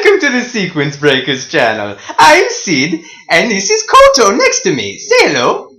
Welcome to the Sequence Breakers channel. I'm Sid, and this is Koto next to me. Say hello.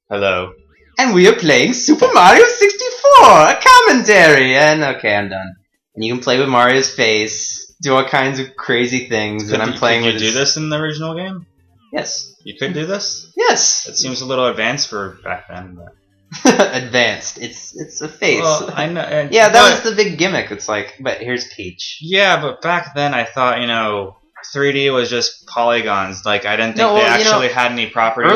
Hello. And we are playing Super Mario 64, a commentary. And okay, I'm done. And you can play with Mario's face, do all kinds of crazy things. And I'm playing with. Could you do this in the original game? Yes. You could do this? Yes. It seems a little advanced for back then. But... Advanced. It's a face. Well, I know. Yeah, that was the big gimmick. It's like, but here's Peach. Yeah, but back then I thought, 3D was just polygons. Like I didn't think they actually had any properties.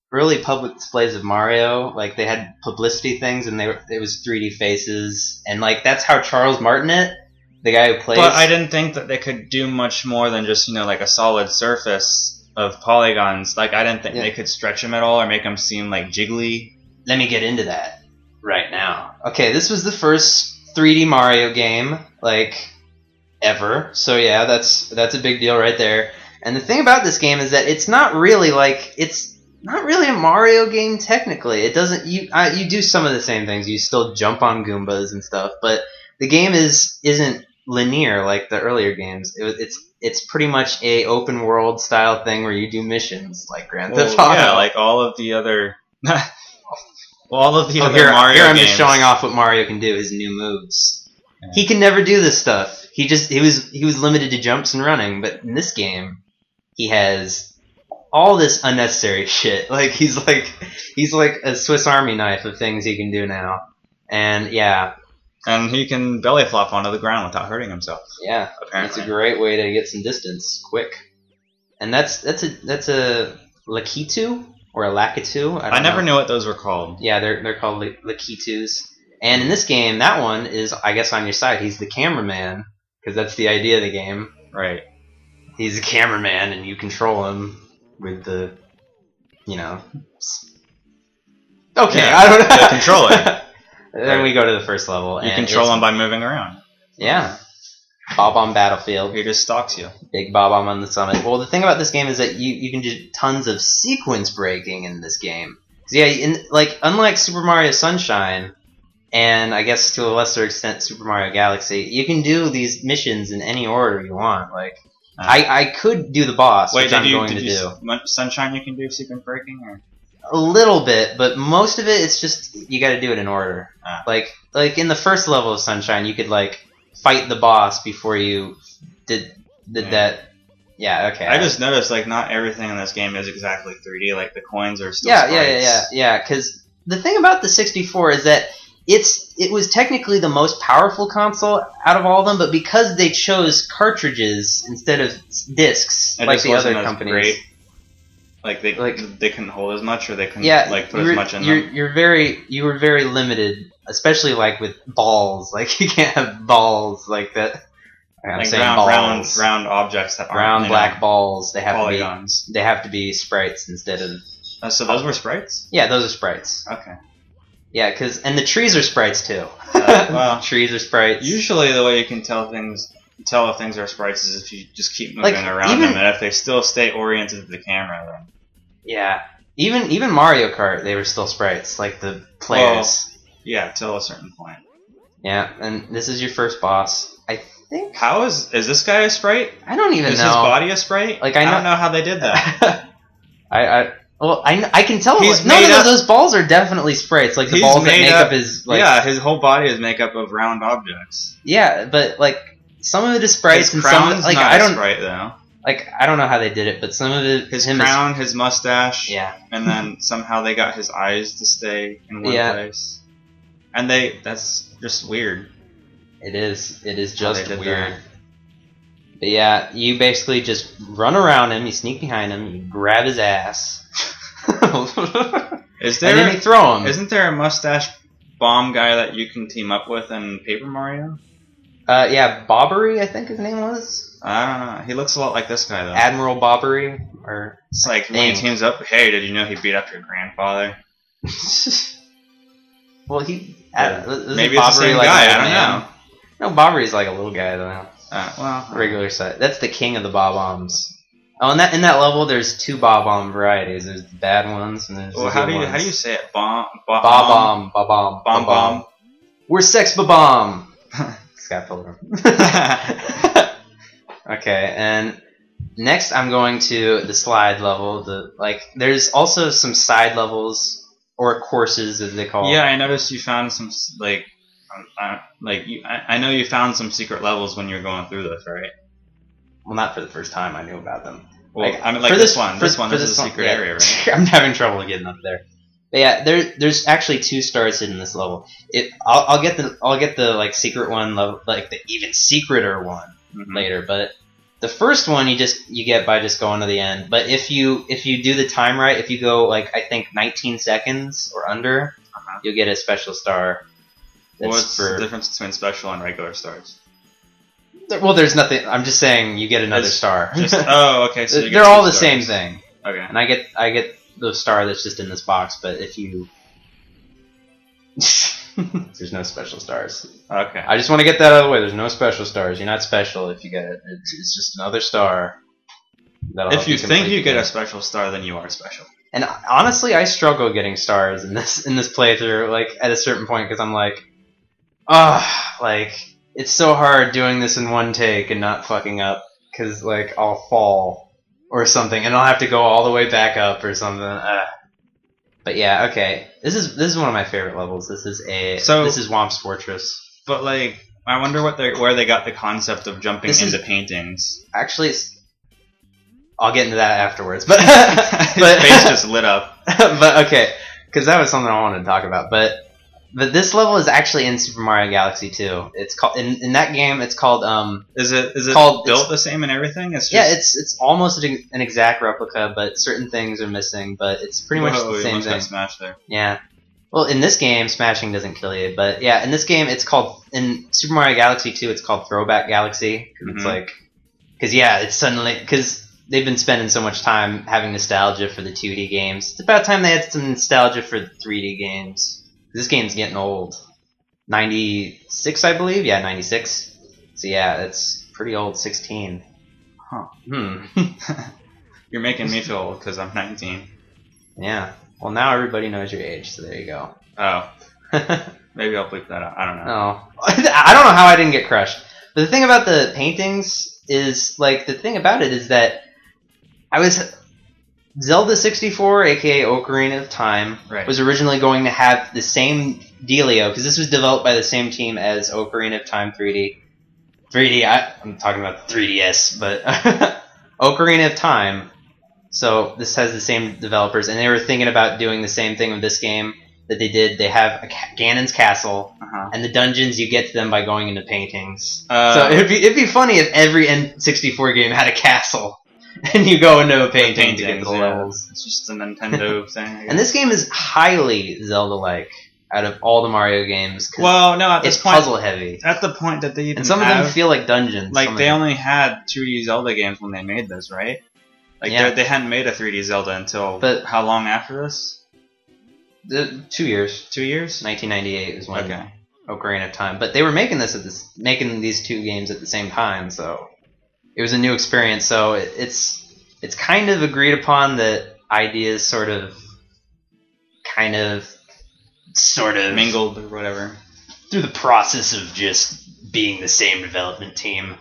Early public displays of Mario, like they had publicity things, and it was 3D faces, and like that's how Charles Martinet, the guy who plays. But I didn't think that they could do much more than just like a solid surface of polygons. Like I didn't think they could stretch them at all or make them seem like jiggly. Let me get into that right now. Okay, this was the first 3D Mario game like ever. So yeah, that's a big deal right there. And the thing about this game is that it's not really a Mario game technically. It doesn't you do some of the same things. You still jump on Goombas and stuff, but the game isn't linear like the earlier games. It's pretty much a open world style thing where you do missions like Grand Theft Auto. Yeah, like all of the other other here Mario I'm games. just showing off what Mario can do, his new moves. Yeah. He can never do this stuff. He was limited to jumps and running, but in this game he has all this unnecessary shit. Like he's like a Swiss Army knife of things he can do now. And yeah. And he can belly flop onto the ground without hurting himself. Yeah, apparently. It's a great way to get some distance quick. And that's a Lakitu or a Lakitu. I never knew what those were called. Yeah, they're called Lakitus. And in this game, that one is, I guess, on your side. He's the cameraman because that's the idea of the game. Right. He's a cameraman, and you control him with the, Okay, yeah, I don't know. The controller. Then we go to the first level. You control him by moving around. Yeah. Bob-omb Battlefield. He just stalks you. Big Bob-omb on the summit. Well, the thing about this game is that you can do tons of sequence breaking in this game. So yeah, unlike Super Mario Sunshine, and I guess to a lesser extent Super Mario Galaxy, you can do these missions in any order you want. Like, I could do the boss, which I'm going to do. Sunshine you can do sequence breaking? Or? A little bit, but most of it's just you got to do it in order. Like in the first level of Sunshine, you could fight the boss before you did that. Yeah, okay. I just noticed not everything in this game is exactly 3D. Like the coins are still sprites. Yeah. Because the thing about the 64 is that it was technically the most powerful console out of all of them, but because they chose cartridges instead of discs, like the other companies. Great. Like they couldn't hold as much, or they couldn't put as much in them. You were very limited, especially with balls. Like you can't have balls like that. I'm saying round objects that aren't black balls. They have polygons. They have to be sprites instead of. So those were sprites? Yeah, those are sprites. Okay. Yeah, and the trees are sprites too. Well, trees are sprites. Usually, the way you can tell if things are sprites is if you just keep moving around them, and if they still stay oriented to the camera, then. Yeah, even Mario Kart, they were still sprites, like the players. Well, yeah, till a certain point. Yeah, and this is your first boss, I think. How is this guy a sprite? I don't even know. Is his body a sprite? I don't know how they did that. I can tell. No, those balls are definitely sprites. Like the balls that make up his. Yeah, his whole body is made up of round objects. Yeah, but some of it is sprites, and some not a sprite though. I don't know how they did it, but some of it... His crown, his mustache, yeah, and then somehow they got his eyes to stay in one place. And that's just weird. It is just weird. But yeah, you basically just run around him, you sneak behind him, you grab his ass. And then you throw him. Isn't there a mustache bomb guy that you can team up with in Paper Mario? Yeah, Bobbery, I think his name was. I don't know. He looks a lot like this guy, though. Admiral Bobbery, or it's like when he teams up. Hey, did you know he beat up your grandfather? Well, maybe it's the same guy. I don't know. No, Bobbery's like a little guy though. Well, regular size. That's the king of the bob-ombs. Oh, in that level, there's two bob-omb varieties. There's the bad ones, and there's the good ones. How do you say it? Bob-omb. We're sex bob-omb. Scott Pilgrim. Okay, and next I'm going to the slide level. There's also some side levels or courses as they call. Yeah, I noticed you found some I know you found some secret levels when you were going through this, right? Well, not for the first time. I knew about them. Well, I mean, like for this one. This is a secret area, right? I'm having trouble getting up there. But yeah, there's actually 2 stars hidden in this level. I'll get the like secret one level, like the even secreter one later. But the first one you get by just going to the end. But if you do the time right, if you go like I think 19 seconds or under, you'll get a special star. What's the difference between special and regular stars? Well, there's nothing. I'm just saying you get another star. Okay. So they're all the same thing. Okay. And I get the star that's just in this box, but if you there's no special stars. Okay. I just want to get that out of the way. There's no special stars. You're not special if you get it. It's just another star. If you think you get a special star, then you are special. And honestly, I struggle getting stars in this playthrough. Like at a certain point, because I'm like, like it's so hard doing this in one take and not fucking up. Because like I'll fall or something, and I'll have to go all the way back up or something. But yeah, okay. This is one of my favorite levels. This is Womp's Fortress. But like, I wonder where they got the concept of jumping into paintings. Actually, I'll get into that afterwards. But his face just lit up. But okay, because that was something I wanted to talk about. But this level is actually in Super Mario Galaxy 2. It's called in that game. It's called Is it built the same and everything? It's almost an exact replica, but certain things are missing. But it's pretty much the same thing. Smashed there. Yeah. Well, in this game, smashing doesn't kill you, but yeah, in this game, in Super Mario Galaxy 2, it's called Throwback Galaxy. It's like, because they've been spending so much time having nostalgia for the 2D games. It's about time they had some nostalgia for the 3D games. This game's getting old. 96, I believe? Yeah, 96. So yeah, it's pretty old, 16. Huh. You're You're making me feel old because I'm 19. Yeah. Well, now everybody knows your age, so there you go. Oh. Maybe I'll bleep that out. I don't know. No. I don't know how I didn't get crushed. But the thing about the paintings is, like, that Zelda 64, aka Ocarina of Time, was originally going to have the same dealio, because this was developed by the same team as Ocarina of Time 3D. I'm talking about 3DS, but Ocarina of Time. So this has the same developers, and they were thinking about doing the same thing with this game that they did. They have Ganon's castle, and the dungeons you get to them by going into paintings. So it'd be funny if every N64 game had a castle. And you go into a painting to get to the levels. It's just a Nintendo thing. And this game is highly Zelda-like out of all the Mario games. Well, no, it's puzzle heavy. At the point that they even and some of them feel like dungeons. Like they only had 2D Zelda games when they made this, right? Like they hadn't made a 3D Zelda until how long after this? 2 years. 2 years? 1998 is when Ocarina of Time. But they were making making these 2 games at the same time, so it was a new experience. So it's kind of agreed upon that ideas sort of mingled or whatever through the process of just being the same development team.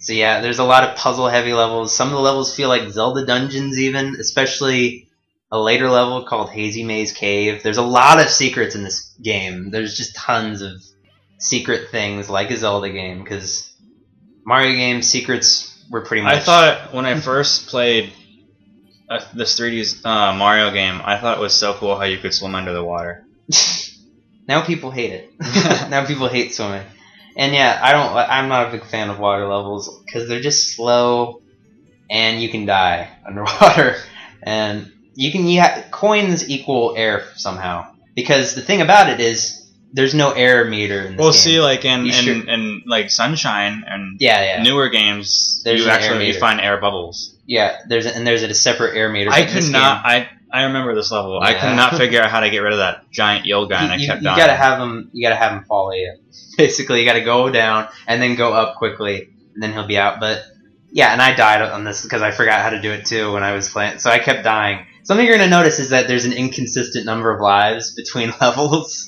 So yeah, there's a lot of puzzle heavy levels. Some of the levels feel like Zelda dungeons even, especially a later level called Hazy Maze Cave. There's a lot of secrets in this game. There's just tons of secret things like a Zelda game, because Mario game secrets were pretty much... I thought when I first played this 3D Mario game, I thought it was so cool how you could swim under the water. Now people hate it. Now people hate swimming. And yeah, I'm not a big fan of water levels because they're just slow, and you can die underwater. And coins equal air somehow, because the thing about it is there's no air meter in this game. See, like in like Sunshine and newer games, you find air bubbles. Yeah, there's a separate air meter. I remember this level. Yeah. I could not figure out how to get rid of that giant yell guy, and I kept dying. You gotta have him follow you. Basically, you gotta go down and then go up quickly, and then he'll be out. But yeah, and I died on this because I forgot how to do it too when I was playing. So I kept dying. Something you're gonna notice is that there's an inconsistent number of lives between levels.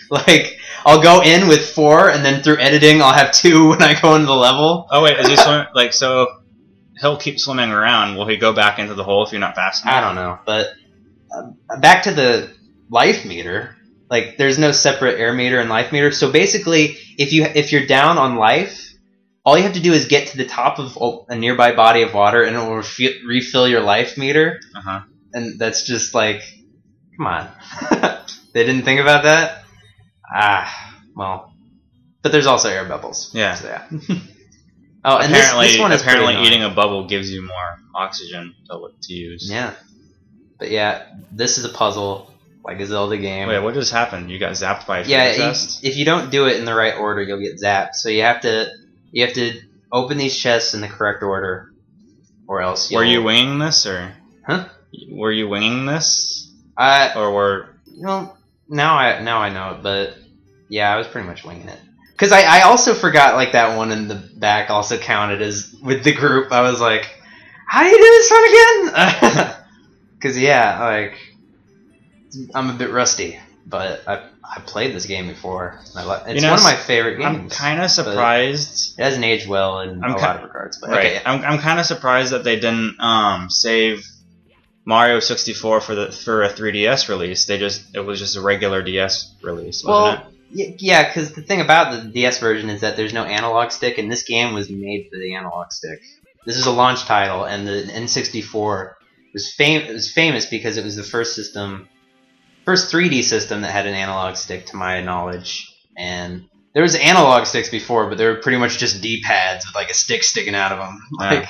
Like, I'll go in with 4, and then through editing, I'll have 2 when I go into the level. Oh wait, is he swimming? Like, so he'll keep swimming around. Will he go back into the hole if you're not fast enough? I don't know, but back to the life meter. Like, there's no separate air meter and life meter. So basically, if you're down on life, all you have to do is get to the top of a nearby body of water, and it will refill your life meter. Uh-huh. And that's just like, come on. They didn't think about that? Well. But there's also air bubbles. Yeah. So, yeah. Oh, and this one is apparently eating a bubble gives you more oxygen to use. Yeah. But yeah, this is a puzzle, like a Zelda game. Wait, what just happened? You got zapped by a treasure chest? If you don't do it in the right order, you'll get zapped. So you have to open these chests in the correct order, or else you'll... Were you winging this, or? Huh? Were you winging this? Now I know it, but yeah, I was pretty much winging it. Because I also forgot, like, that one in the back also counted as with the group. I was like, how do you do this one again? Because, yeah, like, I'm a bit rusty, but I played this game before. It's one of my favorite games. I'm kind of surprised. It hasn't aged well in a lot of regards. But right. Okay, yeah. I'm kind of surprised that they didn't save Mario 64 for a 3DS release. It was just a regular DS release, wasn't it? Yeah, because the thing about the DS version is that there's no analog stick, and this game was made for the analog stick. This is a launch title, and the N64 was famous because it was the first 3D system that had an analog stick, to my knowledge. And there was analog sticks before, but they were pretty much just D-pads with like a stick sticking out of them. Like,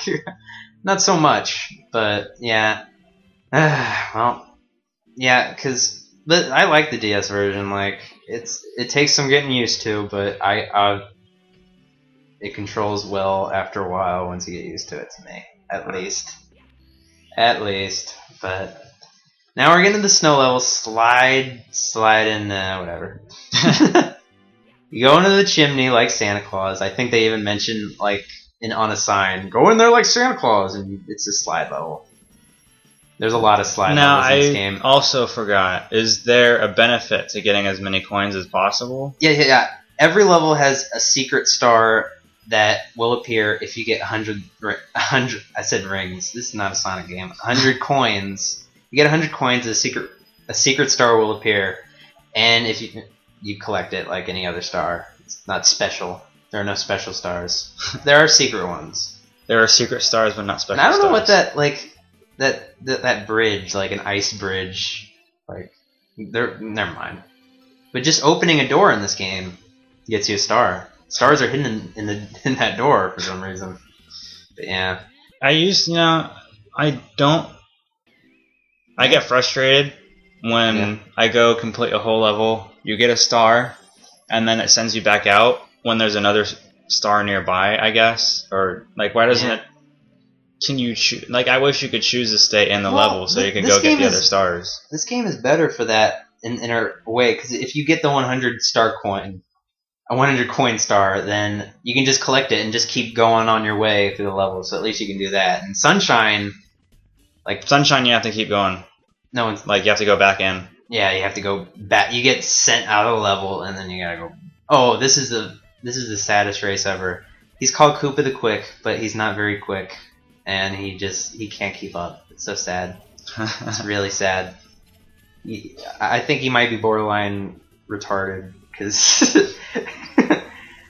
not so much, but yeah. Well, yeah, because I like the DS version. Like, it takes some getting used to, but it controls well after a while once you get used to it. To me, at least. But now we're getting to the snow level. Slide in, whatever. You go into the chimney like Santa Claus. I think they even mentioned, like, on a sign, go in there like Santa Claus, and it's a slide level. There's a lot of slide levels in this game. I also forgot, is there a benefit to getting as many coins as possible? Yeah. Every level has a secret star that will appear if you get 100 I said rings. This is not a Sonic game. 100 coins. You get 100 coins, a secret star will appear, and if you collect it like any other star. It's not special. There are no special stars. There are secret ones. There are secret stars, but not special and I don't stars. know what that, like, that bridge, like an ice bridge, like, never mind. But just opening a door in this game gets you a star. Stars are hidden in that door for some reason. But yeah. I get frustrated when I go complete a whole level, you get a star, and then it sends you back out when there's another star nearby, I guess. Or, like, why doesn't it... Can you choose? Like, I wish you could choose to stay in the level so you can go get the other stars. This game is better for that in a way, because if you get the 100 star coin, a 100 coin star, then you can just collect it and just keep going on your way through the level. So at least you can do that. And Sunshine, you have to keep going. No one's like, you have to go back in. Yeah, you have to go back. You get sent out of the level, and then you gotta go. Oh, this is the saddest race ever. He's called Koopa the Quick, but he's not very quick. And he can't keep up. It's so sad. It's really sad. I think he might be borderline retarded, because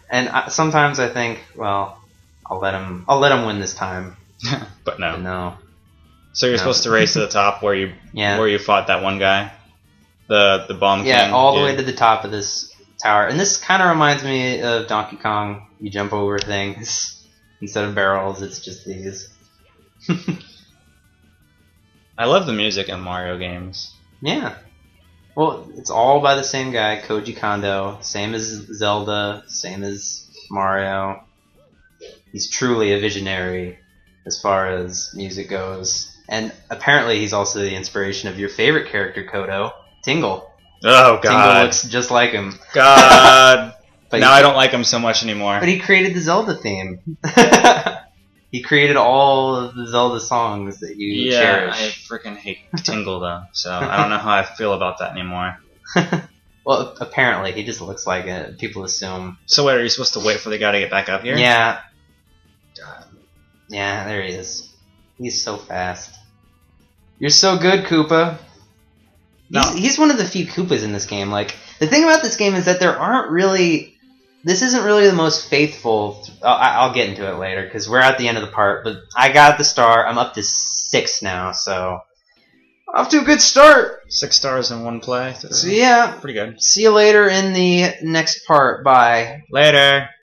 and sometimes I think, well, I'll let him win this time. But no. No. So you're supposed to race to the top where you fought that one guy, the bomb king. Yeah, all the way to the top of this tower. And this kind of reminds me of Donkey Kong. You jump over things instead of barrels. It's just these. I love the music in Mario games. Yeah. Well, it's all by the same guy, Koji Kondo. Same as Zelda, same as Mario. He's truly a visionary as far as music goes. And apparently he's also the inspiration of your favorite character, Kodo, Tingle. Oh, God. Tingle looks just like him. God. But now I don't like him so much anymore. But he created the Zelda theme. He created all of the Zelda songs that you cherish. I freaking hate Tingle, though, so I don't know how I feel about that anymore. Well, apparently, he just looks like it. People assume. So wait, are you supposed to wait for the guy to get back up here? Yeah. God. Yeah, there he is. He's so fast. You're so good, Koopa. No. He's one of the few Koopas in this game. Like, the thing about this game is that there aren't really... This isn't really the most faithful... I'll get into it later, because we're at the end of the part, but I got the star. I'm up to 6 now, so... Off to a good start! 6 stars in one play. So yeah, Pretty good. see you later in the next part. Bye. Later.